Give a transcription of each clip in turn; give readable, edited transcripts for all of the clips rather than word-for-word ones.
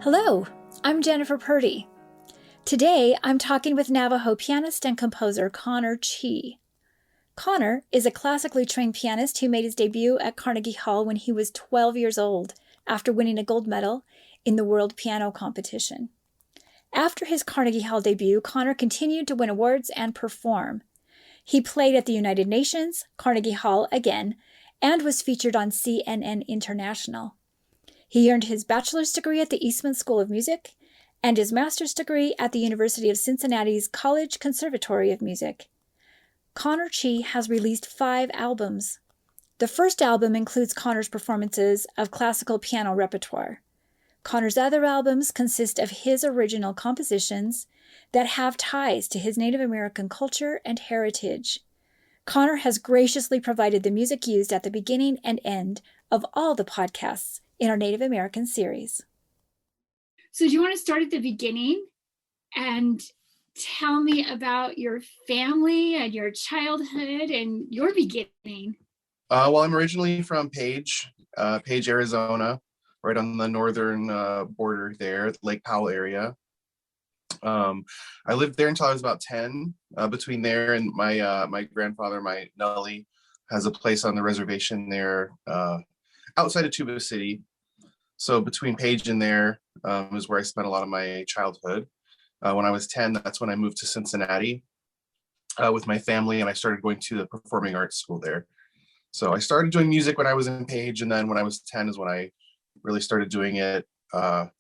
Hello, I'm Jennifer Purdy. Today, I'm talking with Navajo pianist and composer Connor Chee. Connor is a classically trained pianist who made his debut at Carnegie Hall when he was 12 years old after winning a gold medal in the World Piano Competition. After his Carnegie Hall debut, Connor continued to win awards and perform. He played at the United Nations, Carnegie Hall again, and was featured on CNN International. He earned his bachelor's degree at the Eastman School of Music and his master's degree at the University of Cincinnati's College Conservatory of Music. Connor Chee has released 5 albums. The first album includes Connor's performances of classical piano repertoire. Connor's other albums consist of his original compositions that have ties to his Native American culture and heritage. Connor has graciously provided the music used at the beginning and end of all the podcasts in our Native American series. So do you want to start at the beginning and tell me about your family and your childhood and your beginning? Well, I'm originally from Page, Arizona, right on the northern border there, Lake Powell area. I lived there until I was about 10. Between there and my grandfather, my Nully, has a place on the reservation there outside of Tuba City. So between Page and there is where I spent a lot of my childhood. When I was 10, that's when I moved to Cincinnati with my family, and I started going to the performing arts school there. So I started doing music when I was in Page, and then when I was 10 is when I really started doing it, I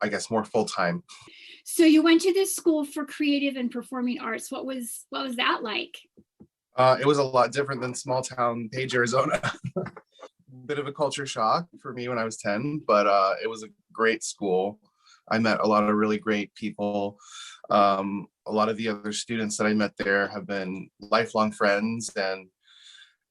guess, more full-time. So you went to this school for creative and performing arts. What was that like? It was a lot different than small town Page, Arizona. Bit of a culture shock for me when I was 10, but it was a great school. I met a lot of really great people. A lot of the other students that I met there have been lifelong friends, and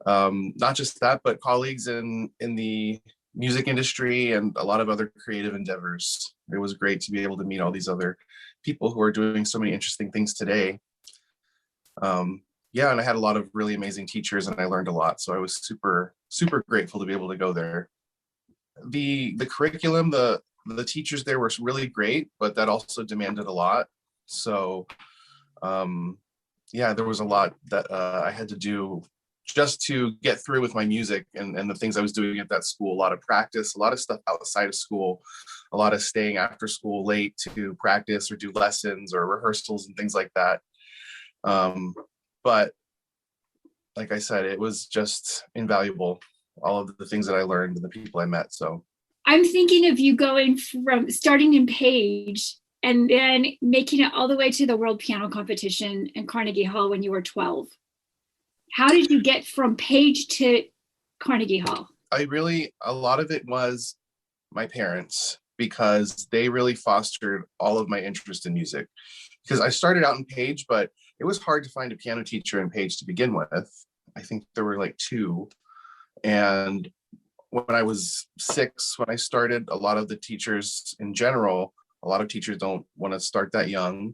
not just that, but colleagues in the music industry and a lot of other creative endeavors. It was great to be able to meet all these other people who are doing so many interesting things today. And I had a lot of really amazing teachers, and I learned a lot. So I was super, super grateful to be able to go there. The curriculum, the teachers there were really great, but that also demanded a lot. So there was a lot that I had to do just to get through with my music and the things I was doing at that school. A lot of practice, a lot of stuff outside of school, a lot of staying after school late to practice or do lessons or rehearsals and things like that. But like I said, it was just invaluable, all of the things that I learned and the people I met. So I'm thinking of you going from starting in Page and then making it all the way to the World Piano Competition in Carnegie Hall when you were 12. How did you get from Page to Carnegie Hall? A lot of it was my parents, because they really fostered all of my interest in music. Because I started out in Page, but it was hard to find a piano teacher in Page to begin with. I think there were like 2. And when I was 6, when I started, a lot of the teachers in general, a lot of teachers don't want to start that young.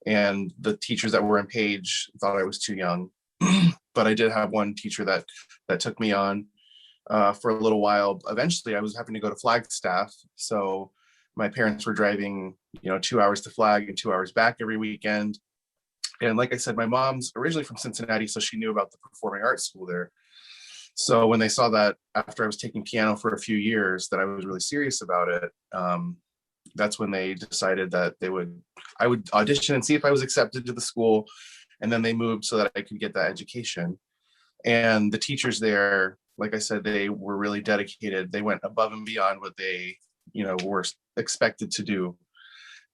And the teachers that were in Page thought I was too young. But I did have one teacher that took me on for a little while. Eventually, I was having to go to Flagstaff. So my parents were driving, 2 hours to Flag and 2 hours back every weekend. And like I said, my mom's originally from Cincinnati, so she knew about the performing arts school there. So when they saw that after I was taking piano for a few years, that I was really serious about it, that's when they decided that I would audition and see if I was accepted to the school. And then they moved so that I could get that education. And the teachers there, like I said, they were really dedicated. They went above and beyond what they, were expected to do.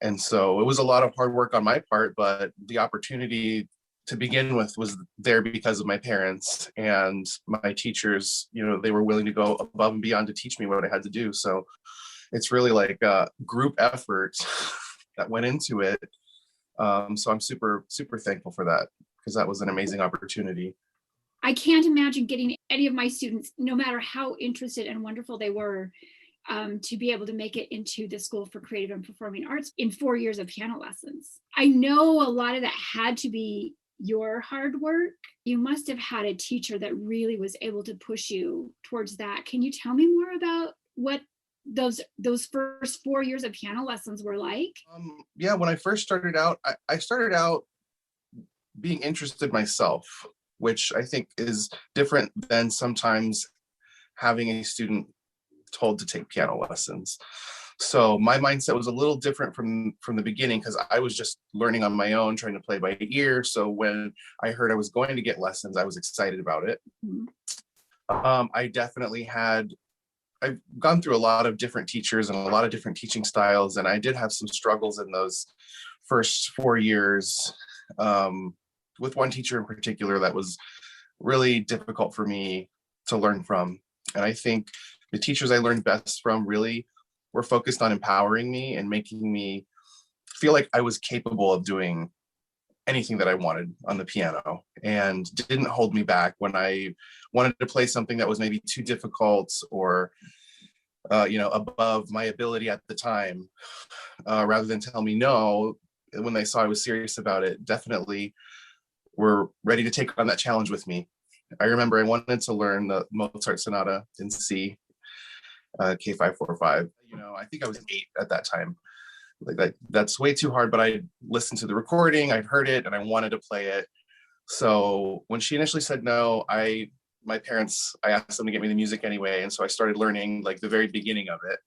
And so it was a lot of hard work on my part, but the opportunity to begin with was there because of my parents and my teachers. They were willing to go above and beyond to teach me what I had to do. So it's really like a group effort that went into it. So I'm super, super thankful for that, because that was an amazing opportunity. I can't imagine getting any of my students, no matter how interested and wonderful they were, to be able to make it into the School for Creative and Performing Arts in 4 years of piano lessons. I know a lot of that had to be your hard work. You must have had a teacher that really was able to push you towards that. Can you tell me more about what those first 4 years of piano lessons were like? Yeah, when I first started out, I started out being interested myself, which I think is different than sometimes having a student told to take piano lessons. So my mindset was a little different from the beginning, because I was just learning on my own, trying to play by ear. So when I heard I was going to get lessons, I was excited about it. Mhm. I definitely I've gone through a lot of different teachers and a lot of different teaching styles, and I did have some struggles in those first 4 years, with one teacher in particular that was really difficult for me to learn from. And I think the teachers I learned best from really were focused on empowering me and making me feel like I was capable of doing anything that I wanted on the piano, and didn't hold me back when I wanted to play something that was maybe too difficult or above my ability at the time. Rather than tell me no, when they saw I was serious about it, definitely were ready to take on that challenge with me. I remember I wanted to learn the Mozart Sonata in C, K545. I think I was 8 at that time. Like that's way too hard, but I listened to the recording, I'd heard it, and I wanted to play it. So when she initially said no, I asked them to get me the music anyway, and so I started learning like the very beginning of it.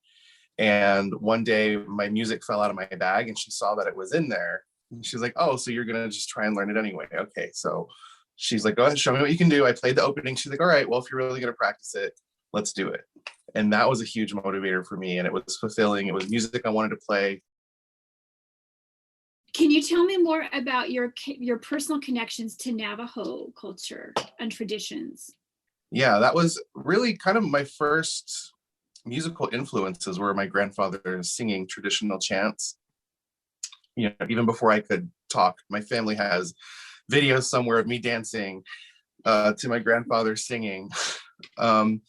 And one day my music fell out of my bag, and she saw that it was in there. And she's like, "Oh, so you're gonna just try and learn it anyway? Okay." So she's like, "Go ahead, show me what you can do." I played the opening. She's like, "All right, well, if you're really gonna practice it, let's do it." And that was a huge motivator for me, and it was fulfilling. It was music I wanted to play. Can you tell me more about your personal connections to Navajo culture and traditions? Yeah, that was really kind of my first musical influences, were my grandfather singing traditional chants. Even before I could talk, my family has videos somewhere of me dancing to my grandfather singing. Um,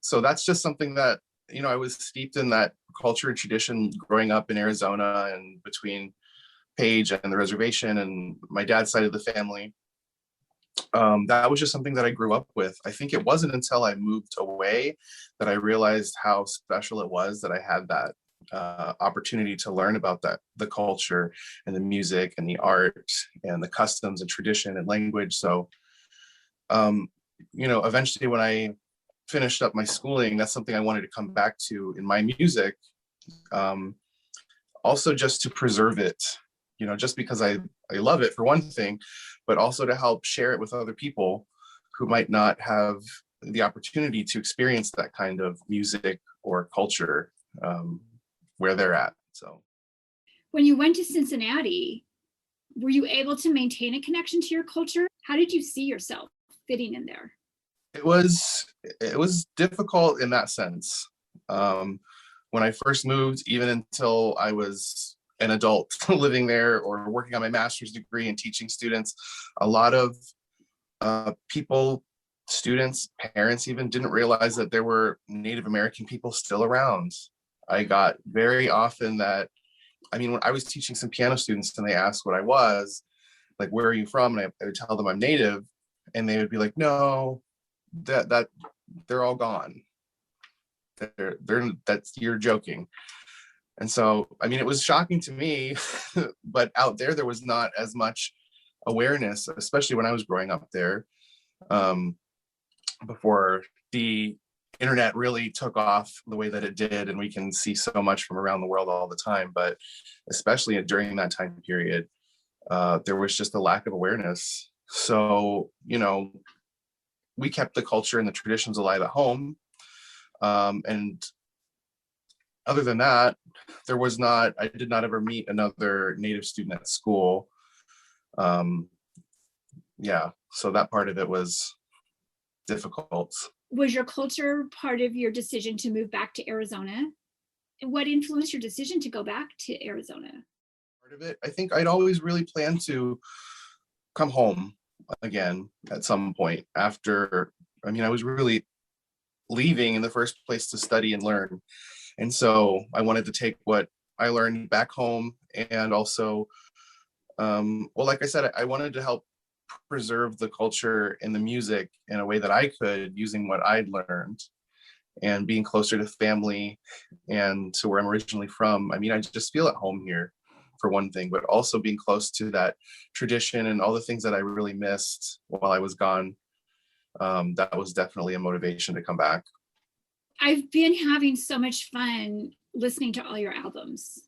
so that's just something that, I was steeped in that culture and tradition growing up in Arizona, and between Page and the reservation and my dad's side of the family. That was just something that I grew up with. I think it wasn't until I moved away that I realized how special it was that I had that opportunity to learn about the culture and the music and the art and the customs and tradition and language. So, eventually when I finished up my schooling, that's something I wanted to come back to in my music. Also just to preserve it, just because I love it for one thing, but also to help share it with other people who might not have the opportunity to experience that kind of music or culture where they're at. So When you went to Cincinnati, were you able to maintain a connection to your culture? How did you see yourself fitting in there? it was difficult in that sense. When I first moved, even until I was an adult living there or working on my master's degree and teaching students, a lot of people, students, parents even, didn't realize that there were Native American people still around. I got very often that, when I was teaching some piano students and they asked what I was, like, "Where are you from?" And I would tell them I'm Native, and they would be like, "No, that they're all gone. That's, you're joking." And so, it was shocking to me, but out there was not as much awareness, especially when I was growing up there, before the internet really took off the way that it did, and we can see so much from around the world all the time. But especially during that time period, there was just a lack of awareness. So, we kept the culture and the traditions alive at home. And other than that, I did not ever meet another Native student at school. Yeah, so that part of it was difficult. Was your culture part of your decision to move back to Arizona? And what influenced your decision to go back to Arizona? Part of it, I think I'd always really planned to come home again at some point after, I was really leaving in the first place to study and learn. And so I wanted to take what I learned back home, and also, like I said, I wanted to help preserve the culture and the music in a way that I could, using what I'd learned. and being closer to family and to where I'm originally from. I mean, I just feel at home here for one thing, but also being close to that tradition and all the things that I really missed while I was gone. That was definitely a motivation to come back. I've been having so much fun listening to all your albums.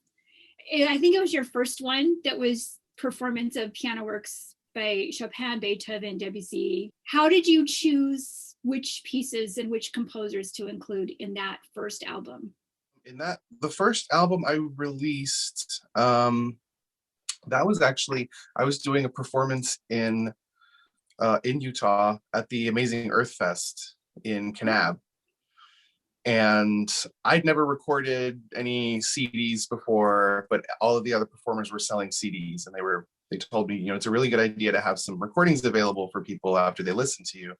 I think it was your first one that was performance of piano works by Chopin, Beethoven, Debussy. How did you choose which pieces and which composers to include in that first album? The first album I released, that was actually, I was doing a performance in Utah at the Amazing Earth Fest in Kanab. And I'd never recorded any CDs before, but all of the other performers were selling CDs, and they told me, it's a really good idea to have some recordings available for people after they listen to you.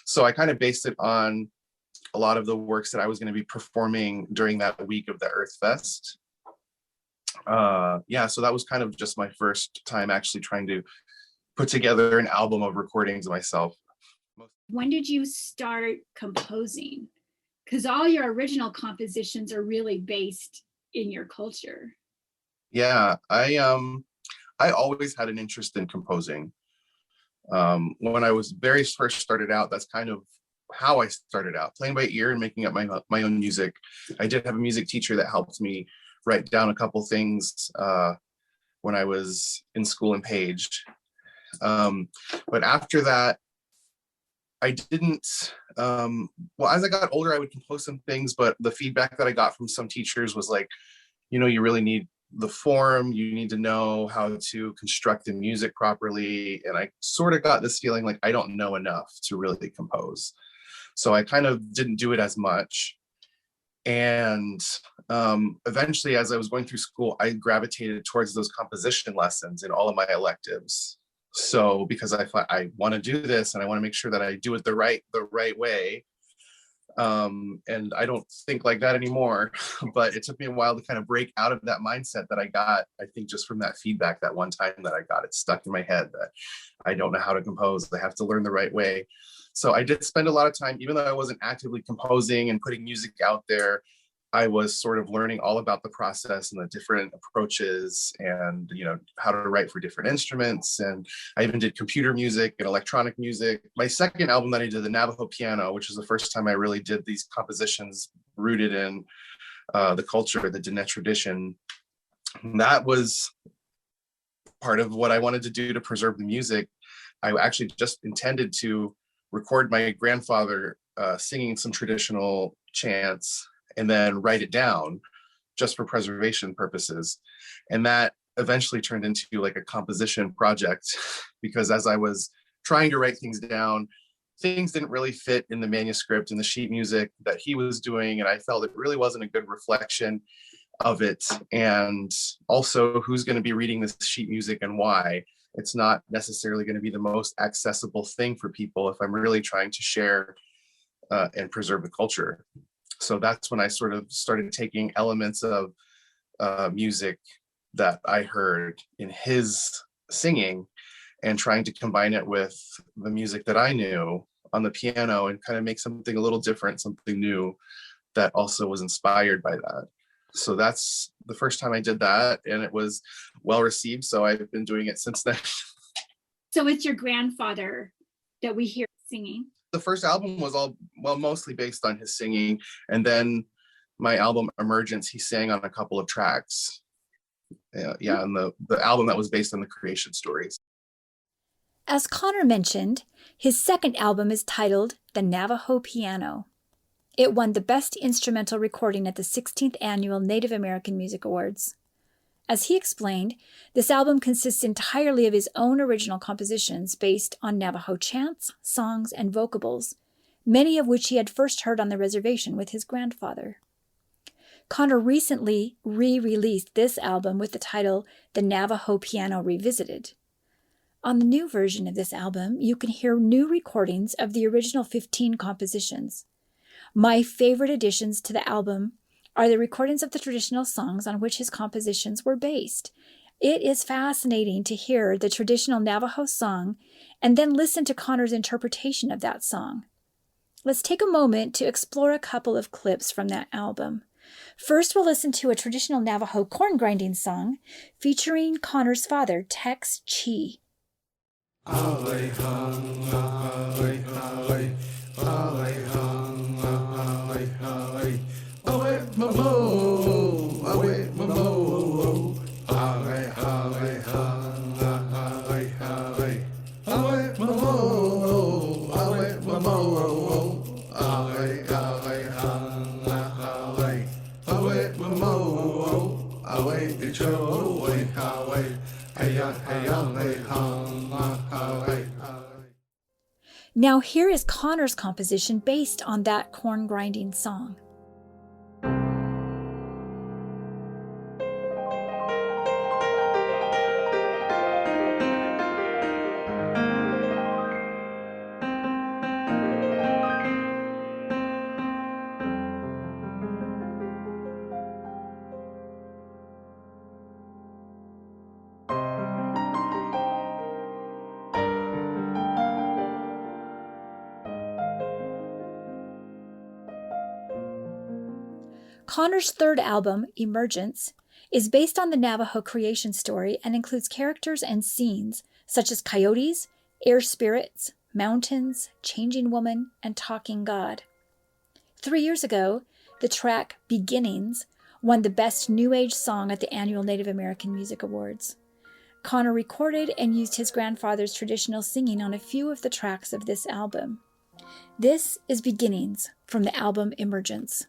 So I kind of based it on a lot of the works that I was going to be performing during that week of the Earth Fest. So that was kind of just my first time actually trying to put together an album of recordings myself. When did you start composing? Because all your original compositions are really based in your culture. Yeah, I always had an interest in composing. When I was very first started out, that's kind of how I started out, playing by ear and making up my own music. I did have a music teacher that helped me write down a couple things when I was in school in Page. But after that, I didn't, as I got older, I would compose some things, but the feedback that I got from some teachers was like, you really need the form, you need to know how to construct the music properly. And I sort of got this feeling like I don't know enough to really compose. So I kind of didn't do it as much. And eventually, as I was going through school, I gravitated towards those composition lessons in all of my electives. So because I thought I want to do this and I want to make sure that I do it the right way. And I don't think like that anymore, but it took me a while to kind of break out of that mindset that I got, I think just from that feedback that one time that I got. It stuck in my head that I don't know how to compose. I have to learn the right way. So I did spend a lot of time, even though I wasn't actively composing and putting music out there, I was sort of learning all about the process and the different approaches and, how to write for different instruments. And I even did computer music and electronic music. My second album that I did, the Navajo Piano, which was the first time I really did these compositions rooted in the culture, the Diné tradition. That was part of what I wanted to do to preserve the music. I actually just intended to record my grandfather singing some traditional chants and then write it down just for preservation purposes. And that eventually turned into like a composition project because as I was trying to write things down, things didn't really fit in the manuscript and the sheet music that he was doing. And I felt it really wasn't a good reflection of it. And also who's going to be reading this sheet music and why. It's not necessarily going to be the most accessible thing for people if I'm really trying to share and preserve the culture. So that's when I sort of started taking elements of music that I heard in his singing and trying to combine it with the music that I knew on the piano and kind of make something a little different, something new that also was inspired by that. So that's the first time I did that, and it was well received. So I've been doing it since then. So it's your grandfather that we hear singing. The first album was mostly based on his singing. And then my album Emergence, he sang on a couple of tracks. And the album that was based on the creation stories. As Connor mentioned, his second album is titled The Navajo Piano. It won the Best Instrumental Recording at the 16th Annual Native American Music Awards. As he explained, this album consists entirely of his own original compositions based on Navajo chants, songs, and vocables, many of which he had first heard on the reservation with his grandfather. Connor recently re-released this album with the title The Navajo Piano Revisited. On the new version of this album, you can hear new recordings of the original 15 compositions. My favorite additions to the album are the recordings of the traditional songs on which his compositions were based. It is fascinating to hear the traditional Navajo song and then listen to Connor's interpretation of that song. let's take a moment to explore a couple of clips from that album. First, we'll listen to a traditional Navajo corn grinding song featuring Connor's father, Tex Chee. Now here is Connor's composition based on that corn grinding song. Connor's third album, Emergence, is based on the Navajo creation story and includes characters and scenes such as coyotes, air spirits, mountains, changing woman, and talking God. 3 years ago, the track Beginnings won the Best New Age Song at the annual Native American Music Awards. Connor recorded and used his grandfather's traditional singing on a few of the tracks of this album. This is Beginnings from the album Emergence.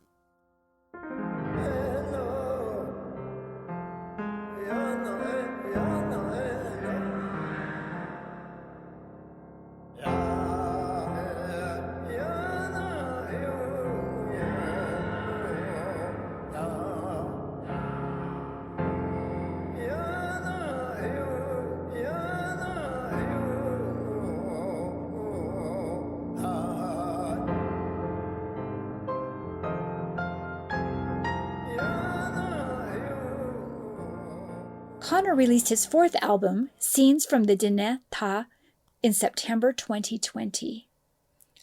Connor released his fourth album, Scenes from the Diné Ta, in September 2020.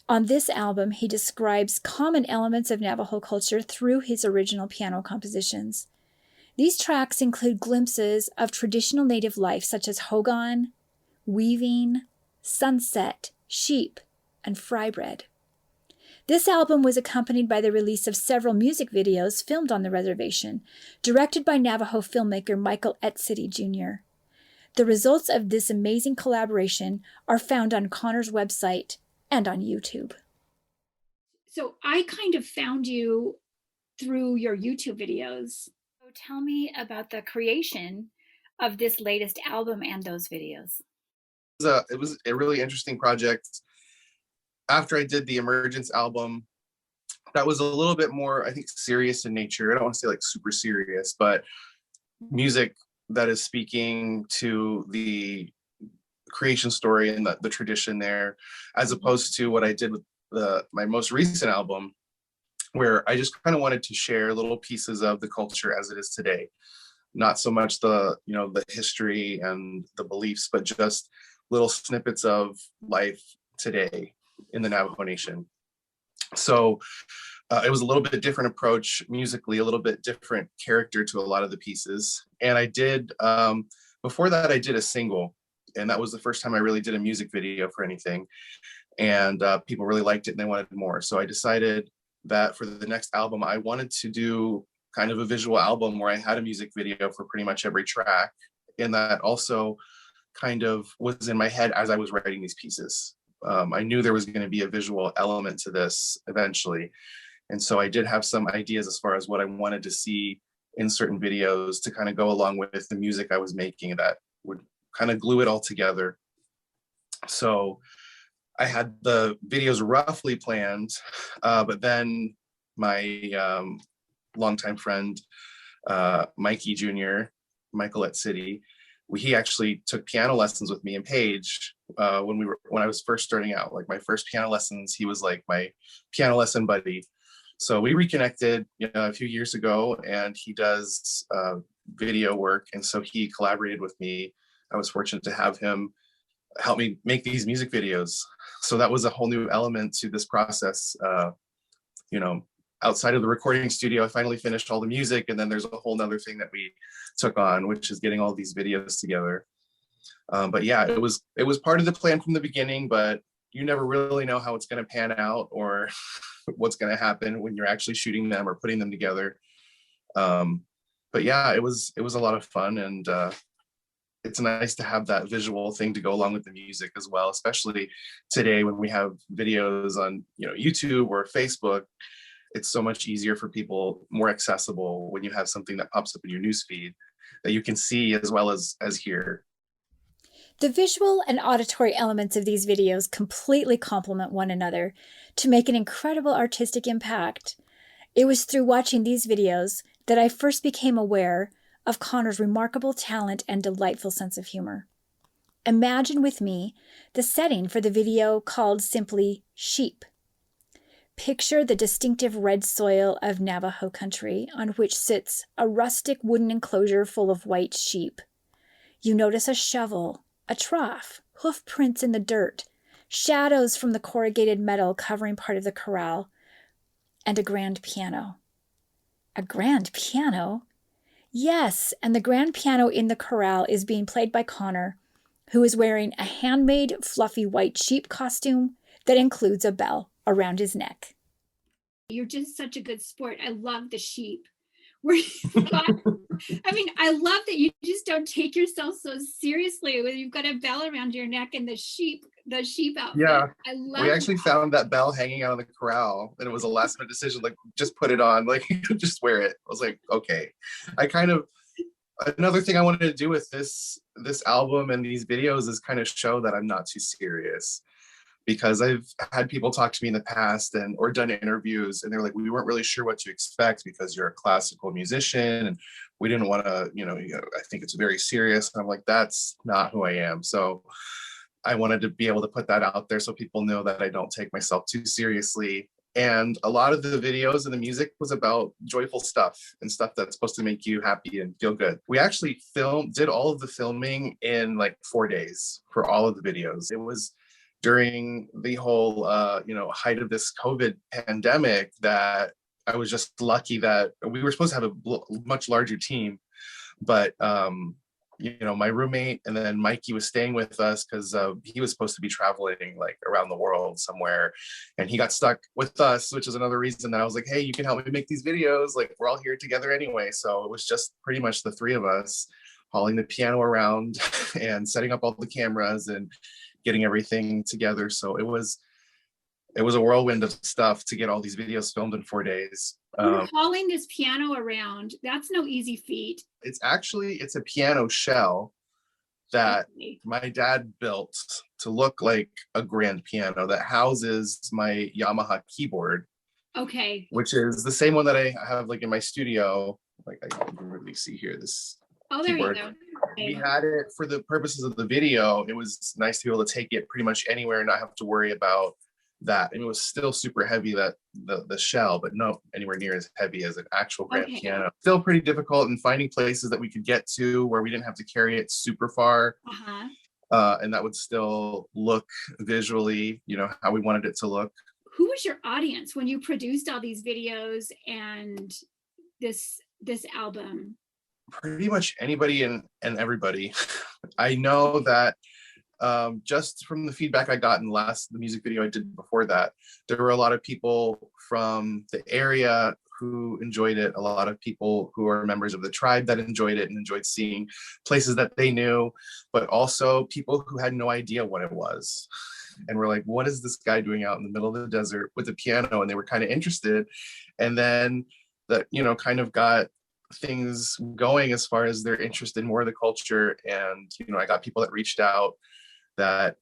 On this album, he describes common elements of Navajo culture through his original piano compositions. These tracks include glimpses of traditional native life such as hogan, weaving, sunset, sheep, and fry bread. This album was accompanied by the release of several music videos filmed on the reservation, directed by Navajo filmmaker Michael Etzity Jr. The results of this amazing collaboration are found on Connor's website and on YouTube. So I kind of found you through your YouTube videos. So tell me about the creation of this latest album and those videos. It was a really interesting project. After I did the Emergence album, that was a little bit more, I think, serious in nature. I don't want to say like super serious, but music that is speaking to the creation story and the tradition there, as opposed to what I did with my most recent album, where I just kind of wanted to share little pieces of the culture as it is today. Not so much the history and the beliefs, but just little snippets of life today in the Navajo Nation. So it was a little bit different approach musically, a little bit different character to a lot of the pieces. And I did, before that, I did a single, and that was the first time I really did a music video for anything. And people really liked it and they wanted more. So I decided that for the next album, I wanted to do kind of a visual album where I had a music video for pretty much every track. And that also kind of was in my head as I was writing these pieces. I knew there was going to be a visual element to this eventually. And so I did have some ideas as far as what I wanted to see in certain videos to kind of go along with the music I was making that would kind of glue it all together. So I had the videos roughly planned, but then my longtime friend, Mikey Jr., Michael Etzity, he actually took piano lessons with me and Paige when I was first starting out. Like my first piano lessons, he was like my piano lesson buddy. So we reconnected, a few years ago, and he does video work, and so he collaborated with me. I was fortunate to have him help me make these music videos. So that was a whole new element to this process. You know, outside of the recording studio, I finally finished all the music, and then there's a whole nother thing that we took on, which is getting all these videos together. But yeah, it was part of the plan from the beginning, but you never really know how it's going to pan out or what's going to happen when you're actually shooting them or putting them together. But yeah, it was a lot of fun, and it's nice to have that visual thing to go along with the music as well, especially today when we have videos on, you know, YouTube or Facebook. It's so much easier for people, more accessible when you have something that pops up in your newsfeed that you can see as well as hear. The visual and auditory elements of these videos completely complement one another to make an incredible artistic impact. It was through watching these videos that I first became aware of Connor's remarkable talent and delightful sense of humor. Imagine with me the setting for the video called simply Sheep. Picture the distinctive red soil of Navajo country on which sits a rustic wooden enclosure full of white sheep. You notice a shovel, a trough, hoof prints in the dirt, shadows from the corrugated metal covering part of the corral, and a grand piano. A grand piano? Yes, and the grand piano in the corral is being played by Connor, who is wearing a handmade fluffy white sheep costume that includes a bell around his neck. You're just such a good sport. I love the sheep. I mean, I love that you just don't take yourself so seriously when you've got a bell around your neck and the sheep outfit. Yeah, I love we actually found that bell hanging out in the corral, and it was a last minute decision, like just put it on, like just wear it. I was like, okay. Another thing I wanted to do with this album and these videos is kind of show that I'm not too serious, because I've had people talk to me in the past or done interviews, and they're like, we weren't really sure what to expect because you're a classical musician, and we didn't want to, I think it's very serious. And I'm like, that's not who I am. So I wanted to be able to put that out there so people know that I don't take myself too seriously. And a lot of the videos and the music was about joyful stuff and stuff that's supposed to make you happy and feel good. We actually did all of the filming in like 4 days for all of the videos. It was during the whole, height of this COVID pandemic that I was just lucky that we were supposed to have a much larger team, but my roommate and then Mikey was staying with us because he was supposed to be traveling like around the world somewhere, and he got stuck with us, which is another reason that I was like, hey, you can help me make these videos, like we're all here together anyway. So it was just pretty much the three of us hauling the piano around and setting up all the cameras and getting everything together. So it was a whirlwind of stuff to get all these videos filmed in 4 days. You're hauling this piano around. That's no easy feat. It's a piano shell that my dad built to look like a grand piano that houses my Yamaha keyboard. Okay. Which is the same one that I have like in my studio. Like I can really see here this keyboard. There you go. Okay. We had it for the purposes of the video. It was nice to be able to take it pretty much anywhere and not have to worry about that. And it was still super heavy, that the shell, but no anywhere near as heavy as an actual grand piano. Still pretty difficult in finding places that we could get to where we didn't have to carry it super far. And that would still look visually, how we wanted it to look. Who was your audience when you produced all these videos and this album? Pretty much anybody and everybody. I know that just from the feedback I got in the music video I did before that, there were a lot of people from the area who enjoyed it, a lot of people who are members of the tribe that enjoyed it and enjoyed seeing places that they knew, but also people who had no idea what it was. And we're like, what is this guy doing out in the middle of the desert with a piano? And they were kind of interested. And then that, kind of got things going as far as their interest in more of the culture. And, I got people that reached out that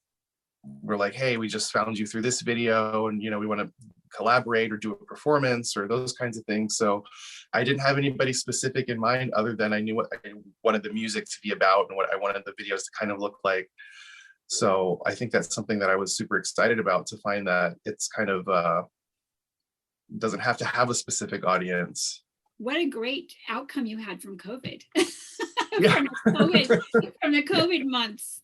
were like, hey, we just found you through this video, and we want to collaborate or do a performance or those kinds of things. So I didn't have anybody specific in mind, other than I knew what I wanted the music to be about and what I wanted the videos to kind of look like. So I think that's something that I was super excited about, to find that it's kind of doesn't have to have a specific audience. What a great outcome you had from COVID. Yeah. from the COVID months.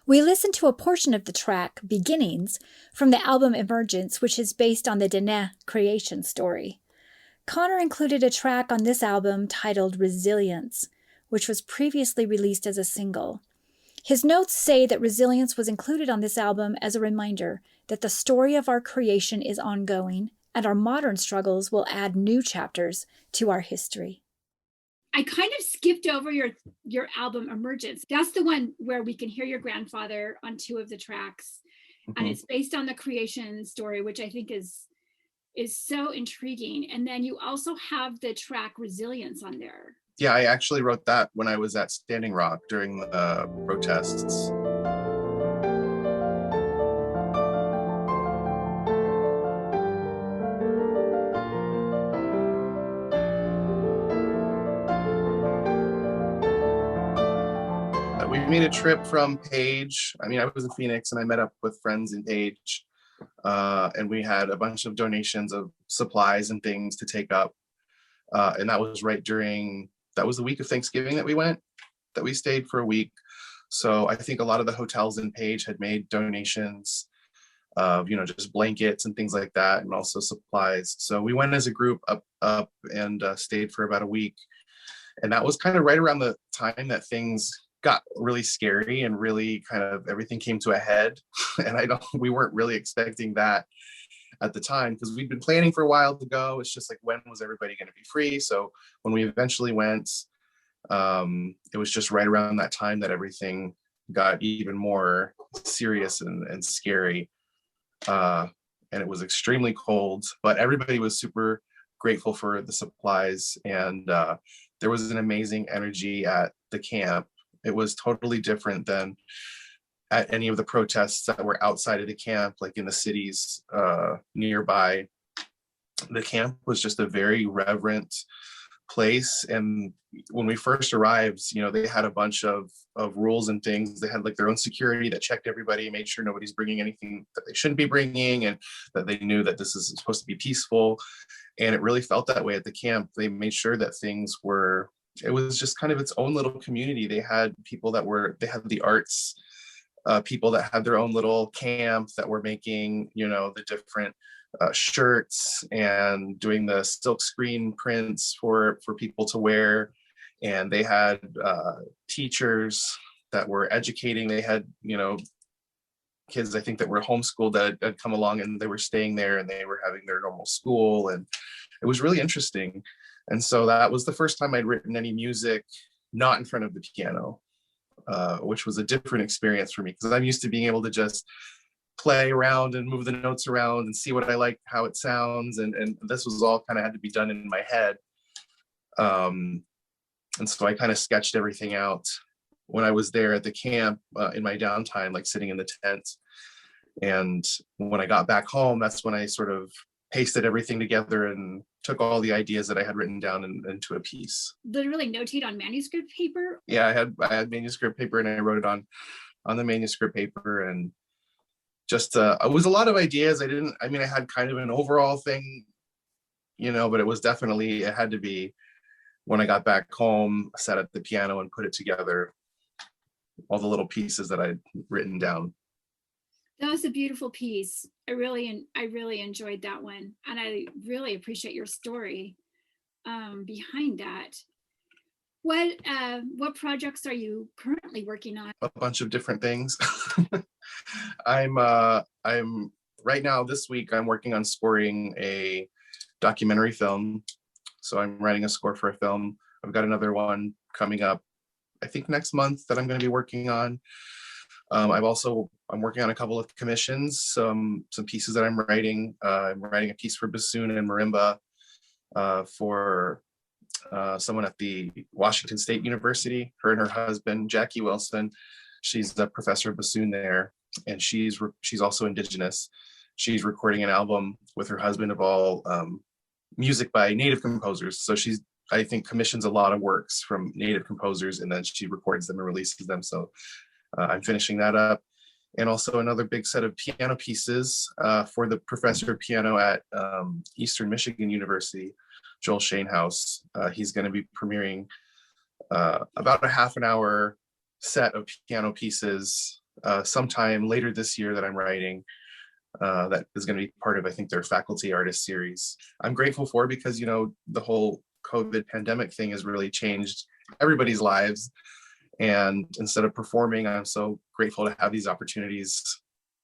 We listened to a portion of the track, Beginnings, from the album Emergence, which is based on the Dene creation story. Connor included a track on this album titled Resilience, which was previously released as a single. His notes say that Resilience was included on this album as a reminder that the story of our creation is ongoing, and our modern struggles will add new chapters to our history. I kind of skipped over your album Emergence. That's the one where we can hear your grandfather on 2 of the tracks. Mm-hmm. And it's based on the creation story, which I think is so intriguing. And then you also have the track Resilience on there. Yeah, I actually wrote that when I was at Standing Rock during the protests. We made a trip from Page. I mean, I was in Phoenix and I met up with friends in Page. And we had a bunch of donations of supplies and things to take up. And that was that was the week of Thanksgiving that we stayed for a week. So I think a lot of the hotels in Page had made donations of, just blankets and things like that, and also supplies. So we went as a group up and stayed for about a week. And that was kind of right around the time that things got really scary and really kind of everything came to a head. And we weren't really expecting that at the time, because we'd been planning for a while to go. It's just like, when was everybody going to be free? So when we eventually went, it was just right around that time that everything got even more serious and scary. And it was extremely cold, but everybody was super grateful for the supplies. And there was an amazing energy at the camp. It was totally different than at any of the protests that were outside of the camp, like in the cities nearby. The camp was just a very reverent place. And when we first arrived, they had a bunch of rules and things. They had like their own security that checked everybody, made sure nobody's bringing anything that they shouldn't be bringing, and that they knew that this is supposed to be peaceful. And it really felt that way at the camp. They made sure that it was just kind of its own little community. They had people they had the arts people that had their own little camp that were making, the different shirts and doing the silk screen prints for people to wear. And they had teachers that were educating. They had, kids, I think, that were homeschooled that had come along, and they were staying there and they were having their normal school. And it was really interesting. And so that was the first time I'd written any music not in front of the piano, which was a different experience for me, because I'm used to being able to just play around and move the notes around and see what I like, how it sounds. And this was all kind of had to be done in my head. And so I kind of sketched everything out when I was there at the camp in my downtime, like sitting in the tent. And when I got back home, that's when I sort of pasted everything together and took all the ideas that I had written down into a piece. Literally notate on manuscript paper? Yeah, I had manuscript paper, and I wrote it on the manuscript paper. And just it was a lot of ideas. I had kind of an overall thing, but it had to be, when I got back home, sat at the piano and put it together, all the little pieces that I'd written down. That was a beautiful piece. I really enjoyed that one. And I really appreciate your story behind that. What projects are you currently working on? A bunch of different things. I'm right now, this week, I'm working on scoring a documentary film. So I'm writing a score for a film. I've got another one coming up, I think next month, that I'm going to be working on. I'm working on a couple of commissions, some pieces that I'm writing. I'm writing a piece for bassoon and marimba for someone at the Washington State University. Her and her husband, Jackie Wilson, she's the professor of bassoon there, and she's also Indigenous. She's recording an album with her husband of all music by Native composers. So I think, commissions a lot of works from Native composers, and then she records them and releases them. So I'm finishing that up. And also another big set of piano pieces for the professor of piano at Eastern Michigan University, Joel Shanehouse. He's going to be premiering about a half an hour set of piano pieces sometime later this year that I'm writing. That is going to be part of, I think, their faculty artist series. I'm grateful for, because, you know, the whole COVID pandemic thing has really changed everybody's lives. And instead of performing, I'm so grateful to have these opportunities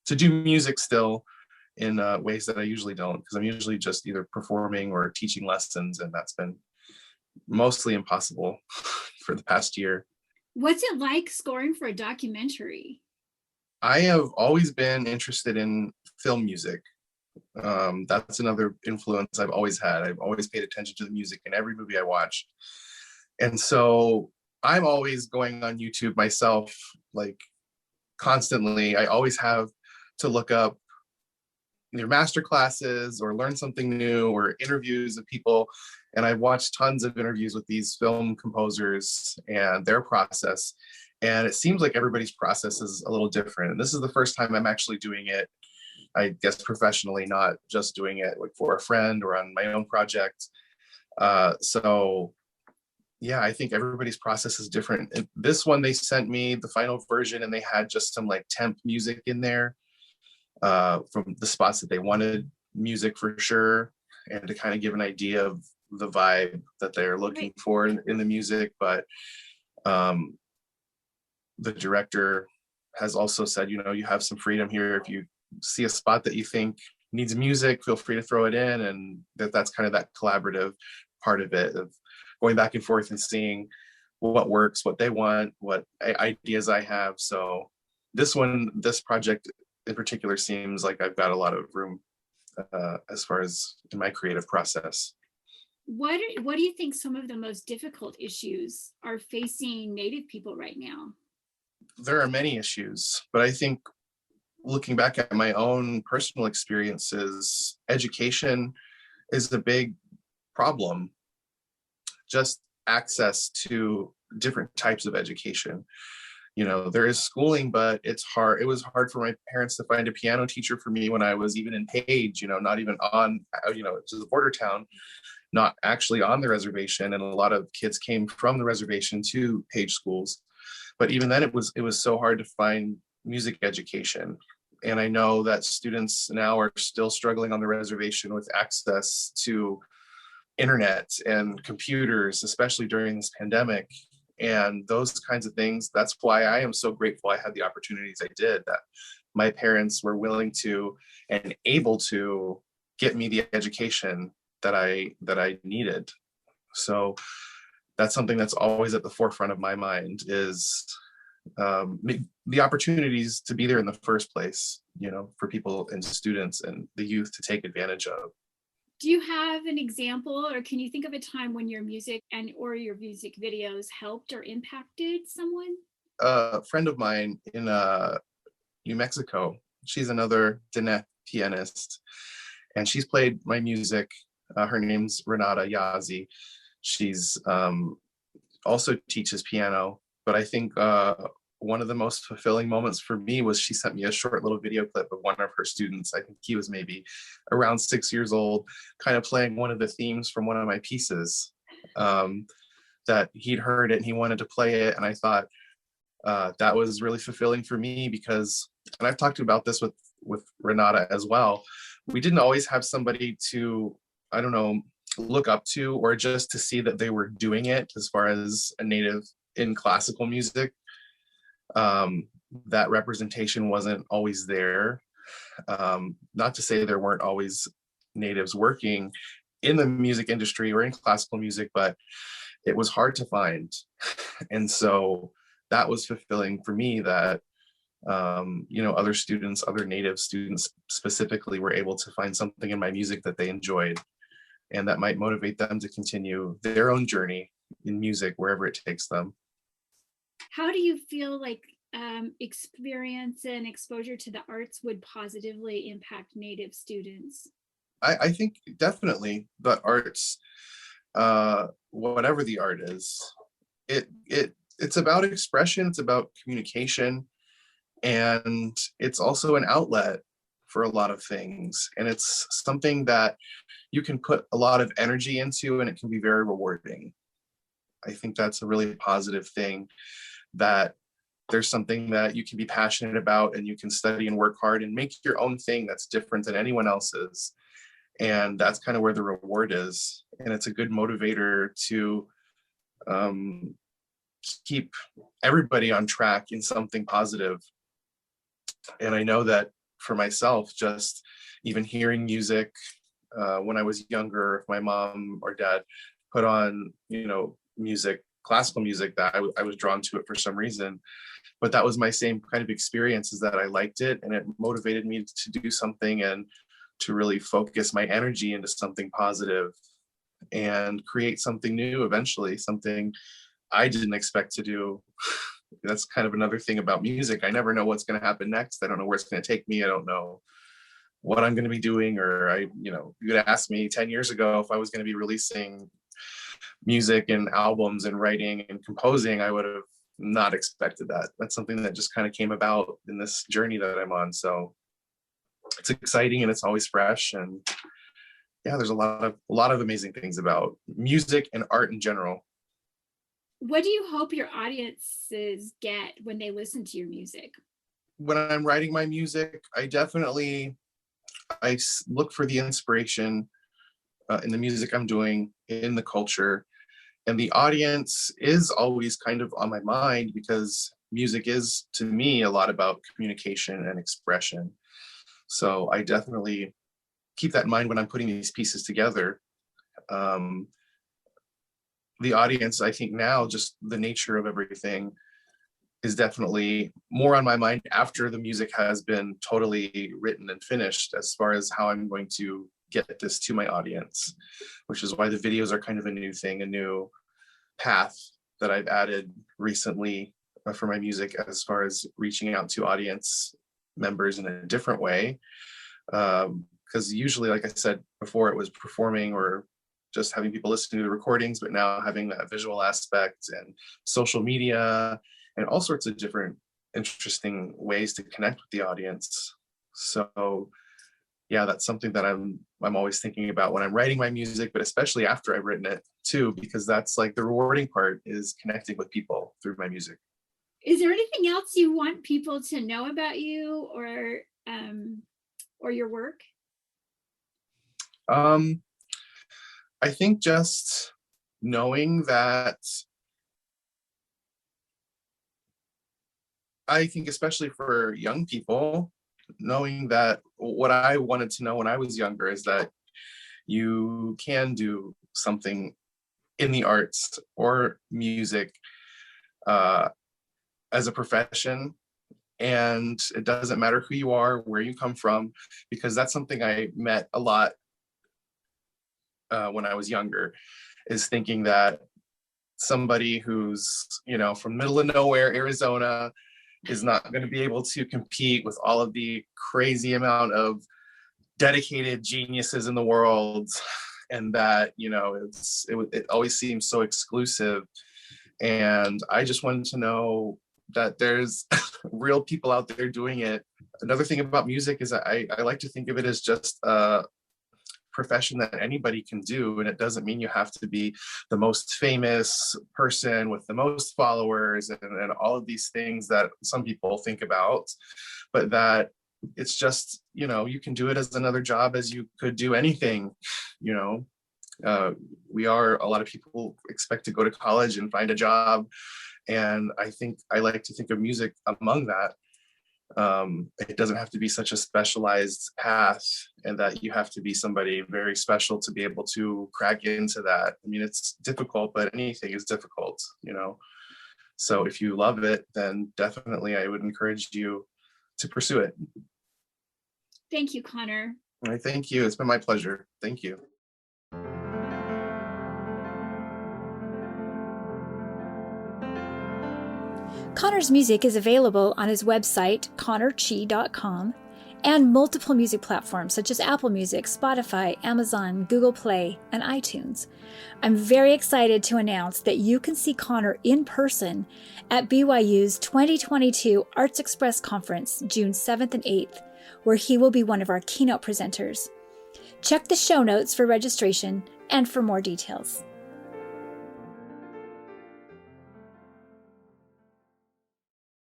to do music still in ways that I usually don't, because I'm usually just either performing or teaching lessons, and that's been mostly impossible for the past year. What's it like scoring for a documentary? I have always been interested in film music. That's another influence I've always had. I've always paid attention to the music in every movie I watch. And so I'm always going on YouTube myself, like constantly. I always have to look up either master classes or learn something new or interviews of people. And I've watched tons of interviews with these film composers and their process. And it seems like everybody's process is a little different. And this is the first time I'm actually doing it, I guess, professionally, not just doing it like for a friend or on my own project. So yeah, I think everybody's process is different. This one, they sent me the final version and they had just some like temp music in there from the spots that they wanted music for sure, and to kind of give an idea of the vibe that they're looking for in the music. But the director has also said, you know, you have some freedom here. If you see a spot that you think needs music, feel free to throw it in. And that's kind of that collaborative part of it, of going back and forth and seeing what works, what they want, what ideas I have. So this project in particular seems like I've got a lot of room as far as in my creative process. What do you think some of the most difficult issues are facing Native people right now? There are many issues, but I think looking back at my own personal experiences, education is a big problem. Just access to different types of education. You know, there is schooling, but it's hard. It was hard for my parents to find a piano teacher for me when I was even in Page, you know, not even on, you know, it's a border town, not actually on the reservation. And a lot of kids came from the reservation to Page schools. But even then it was so hard to find music education. And I know that students now are still struggling on the reservation with access to internet and computers, especially during this pandemic. And those kinds of things, that's why I am so grateful I had the opportunities I did, that my parents were willing to and able to get me the education that I needed. So that's something that's always at the forefront of my mind, is the opportunities to be there in the first place, you know, for people and students and the youth to take advantage of. Do you have an example, or can you think of a time when your music or your music videos helped or impacted someone? A friend of mine in New Mexico, she's another Diné pianist, and she's played my music. Her name's Renata Yazi. She's also teaches piano, but I think one of the most fulfilling moments for me was she sent me a short little video clip of one of her students. I think he was maybe around 6 years old, kind of playing one of the themes from one of my pieces, that he'd heard it and he wanted to play it. And I thought that was really fulfilling for me, because, and I've talked about this with Renata as well, we didn't always have somebody to, I don't know, look up to, or just to see that they were doing it as far as a native in classical music. That representation wasn't always there. Not to say there weren't always natives working in the music industry or in classical music, but it was hard to find. And so that was fulfilling for me, that you know, other students, other native students specifically, were able to find something in my music that they enjoyed, and that might motivate them to continue their own journey in music wherever it takes them. How do you feel like experience and exposure to the arts would positively impact Native students? I think definitely the arts, whatever the art is, it's about expression, it's about communication, and it's also an outlet for a lot of things. And it's something that you can put a lot of energy into, and it can be very rewarding. I think that's a really positive thing that there's something that you can be passionate about and you can study and work hard and make your own thing that's different than anyone else's. And that's kind of where the reward is. And it's a good motivator to keep everybody on track in something positive. And I know that for myself, just even hearing music when I was younger, if my mom or dad put on, music, classical music, that I was drawn to it for some reason. But that was my same kind of experience, is that I liked it and it motivated me to do something and to really focus my energy into something positive and create something new eventually, something I didn't expect to do. That's kind of another thing about music. I never know what's going to happen next. I don't know where it's going to take me. I don't know what I'm going to be doing. Or you would ask me 10 years ago if I was going to be releasing music and albums and writing and composing, I would have not expected that. That's something that just kind of came about in this journey that I'm on. So it's exciting and it's always fresh. And yeah, there's a lot of amazing things about music and art in general. What do you hope your audiences get when they listen to your music? When I'm writing my music, I look for the inspiration in the music I'm doing, in the culture. And the audience is always kind of on my mind, because music is, to me, a lot about communication and expression. So I definitely keep that in mind when I'm putting these pieces together. The audience, I think now, just the nature of everything is definitely more on my mind after the music has been totally written and finished, as far as how I'm going to get this to my audience, which is why the videos are kind of a new thing, a new path that I've added recently for my music, as far as reaching out to audience members in a different way. Because usually, like I said before, it was performing or just having people listen to the recordings, but now having that visual aspect and social media and all sorts of different interesting ways to connect with the audience. So yeah, that's something that I'm always thinking about when I'm writing my music, but especially after I've written it too, because that's like the rewarding part, is connecting with people through my music. Is there anything else you want people to know about you or your work? I think just knowing that, I think especially for young people, knowing that what I wanted to know when I was younger is that you can do something in the arts or music as a profession. And it doesn't matter who you are, where you come from, because that's something I met a lot when I was younger, is thinking that somebody who's, from middle of nowhere, Arizona, is not going to be able to compete with all of the crazy amount of dedicated geniuses in the world. And that, it always seems so exclusive. And I just wanted to know that there's real people out there doing it. Another thing about music is I like to think of it as just a profession that anybody can do. And it doesn't mean you have to be the most famous person with the most followers and all of these things that some people think about, but that it's just, you can do it as another job, as you could do anything. A lot of people expect to go to college and find a job. And I like to think of music among that. It doesn't have to be such a specialized path, and that you have to be somebody very special to be able to crack into that. I mean, it's difficult, but anything is difficult, So if you love it, then definitely I would encourage you to pursue it. Thank you, Connor. All right, thank you. It's been my pleasure. Thank you. Connor's music is available on his website, connorchee.com, and multiple music platforms such as Apple Music, Spotify, Amazon, Google Play, and iTunes. I'm very excited to announce that you can see Connor in person at BYU's 2022 Arts Express Conference, June 7th and 8th, where he will be one of our keynote presenters. Check the show notes for registration and for more details.